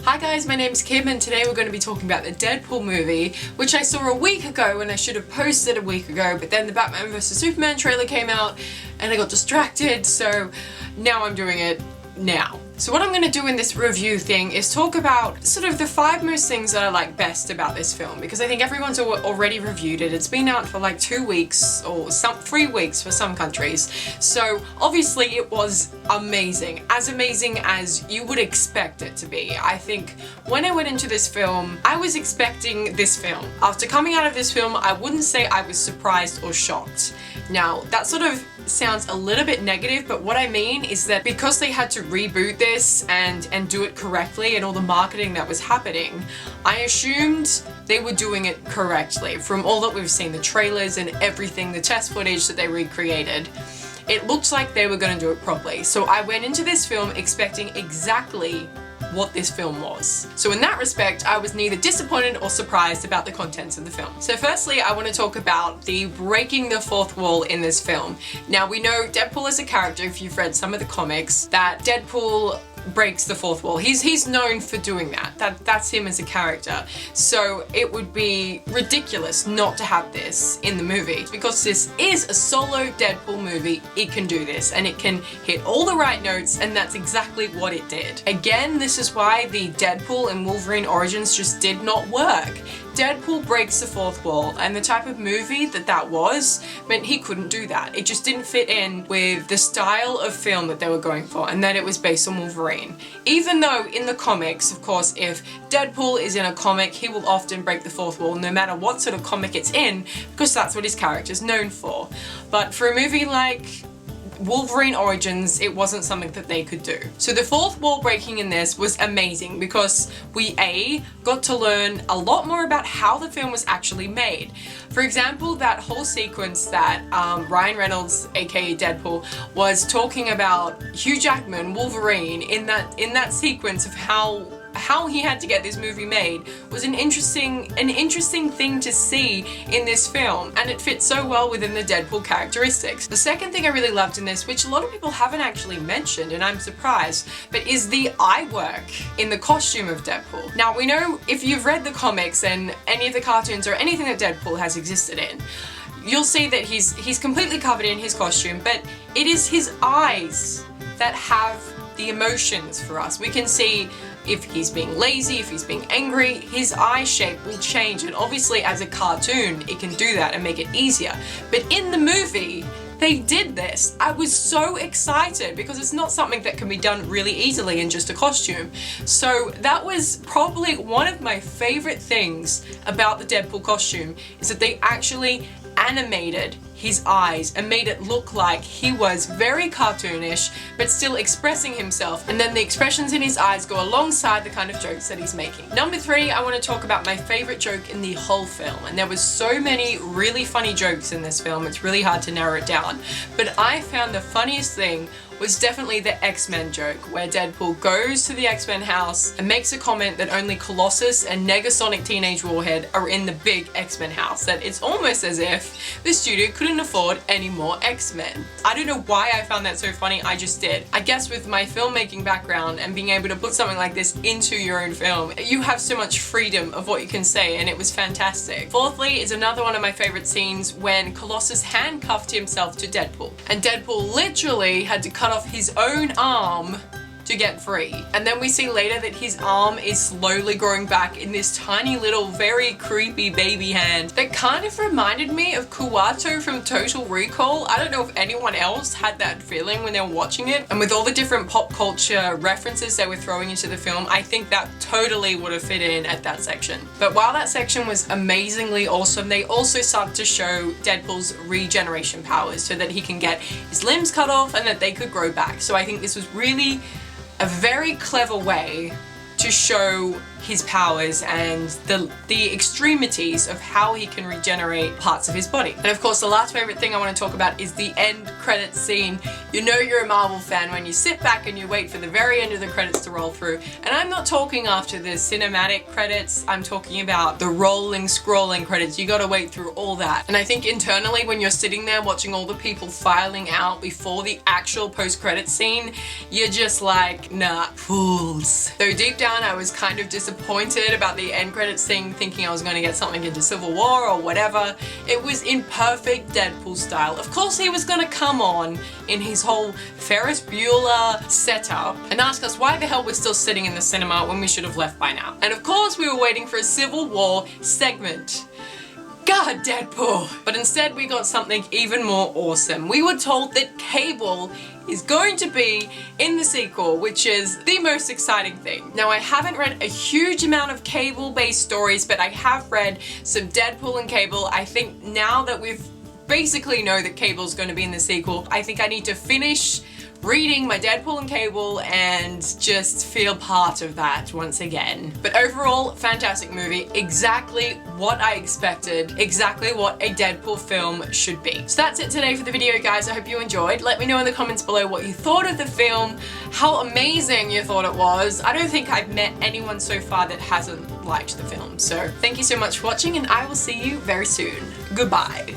Hi guys, my name's Kim and today we're going to be talking about the Deadpool movie, which I saw a week ago and I should have posted a week ago, but then the Batman vs Superman trailer came out and I got distracted, so now I'm doing it now. So what I'm going to do in this review thing is talk about sort of the 5 most things that I like best about this film, because I think everyone's already reviewed it. It's been out for like 2 weeks or 3 weeks for some countries. So obviously it was amazing as you would expect it to be. I think when I went into this film, I was expecting this film. After coming out of this film, I wouldn't say I was surprised or shocked. Now, that sort of sounds a little bit negative, but what I mean is that because they had to reboot this and do it correctly and all the marketing that was happening, I assumed they were doing it correctly. From all that we've seen, the trailers and everything, the test footage that they recreated, it looks like they were going to do it properly. So I went into this film expecting exactly what this film was. So in that respect, I was neither disappointed or surprised about the contents of the film. So firstly, I want to talk about the breaking the fourth wall in this film. Now we know Deadpool is a character, if you've read some of the comics, that Deadpool breaks the fourth wall. He's known for doing that. That's him as a character. So it would be ridiculous not to have this in the movie. Because this is a solo Deadpool movie, it can do this and it can hit all the right notes, and that's exactly what it did. Again, this is why the Deadpool and Wolverine origins just did not work. Deadpool breaks the fourth wall, and the type of movie that was meant he couldn't do that. It just didn't fit in with the style of film that they were going for, and that it was based on Wolverine. Even though in the comics, of course, if Deadpool is in a comic, he will often break the fourth wall no matter what sort of comic it's in, because that's what his character's known for. But for a movie like Wolverine Origins, it wasn't something that they could do. So the fourth wall breaking in this was amazing because we got to learn a lot more about how the film was actually made. For example, that whole sequence that Ryan Reynolds, aka Deadpool, was talking about Hugh Jackman, Wolverine, in that sequence of how he had to get this movie made was an interesting thing to see in this film, and it fits so well within the Deadpool characteristics. The second thing I really loved in this, which a lot of people haven't actually mentioned, and I'm surprised, but is the eye work in the costume of Deadpool. Now we know, if you've read the comics and any of the cartoons or anything that Deadpool has existed in, you'll see that he's completely covered in his costume, but it is his eyes that have the emotions for us. We can see if he's being lazy, if he's being angry, his eye shape will change, and obviously as a cartoon it can do that and make it easier. But in the movie, they did this. I was so excited because it's not something that can be done really easily in just a costume. So that was probably one of my favorite things about the Deadpool costume, is that they actually animated his eyes and made it look like he was very cartoonish but still expressing himself, and then the expressions in his eyes go alongside the kind of jokes that he's making. Number 3, I want to talk about my favorite joke in the whole film, and there was so many really funny jokes in this film, it's really hard to narrow it down, but I found the funniest thing was definitely the X-Men joke, where Deadpool goes to the X-Men house and makes a comment that only Colossus and Negasonic Teenage Warhead are in the big X-Men house, that it's almost as if the studio couldn't afford any more X-Men. I don't know why I found that so funny, I just did. I guess with my filmmaking background and being able to put something like this into your own film, you have so much freedom of what you can say, and it was fantastic. Fourthly is another one of my favorite scenes when Colossus handcuffed himself to Deadpool, and Deadpool literally had to cut off his own arm to get free. And then we see later that his arm is slowly growing back in this tiny little very creepy baby hand that kind of reminded me of Kuato from Total Recall. I don't know if anyone else had that feeling when they were watching it, and with all the different pop culture references they were throwing into the film, I think that totally would have fit in at that section. But while that section was amazingly awesome, they also started to show Deadpool's regeneration powers so that he can get his limbs cut off and that they could grow back. So I think this was really a very clever way to show his powers and the extremities of how he can regenerate parts of his body. And of course, the last favorite thing I want to talk about is the end credits scene. You know you're a Marvel fan when you sit back and you wait for the very end of the credits to roll through. And I'm not talking after the cinematic credits, I'm talking about the rolling, scrolling credits. You gotta wait through all that. And I think internally when you're sitting there watching all the people filing out before the actual post-credits scene, you're just like, nah, fools. Though deep down I was kind of disappointed about the end credits scene, thinking I was going to get something into Civil War or whatever. It was in perfect Deadpool style. Of course he was going to come on in his whole Ferris Bueller setup and ask us why the hell we're still sitting in the cinema when we should have left by now. And of course we were waiting for a Civil War segment. God, Deadpool! But instead we got something even more awesome. We were told that Cable is going to be in the sequel, which is the most exciting thing. Now, I haven't read a huge amount of Cable-based stories, but I have read some Deadpool and Cable. I think now that we've basically know that Cable's going to be in the sequel, I think I need to finish reading my Deadpool and Cable and just feel part of that once again. But overall, fantastic movie. Exactly what I expected. Exactly what a Deadpool film should be. So that's it today for the video, guys. I hope you enjoyed. Let me know in the comments below what you thought of the film, how amazing you thought it was. I don't think I've met anyone so far that hasn't liked the film. So thank you so much for watching, and I will see you very soon. Goodbye.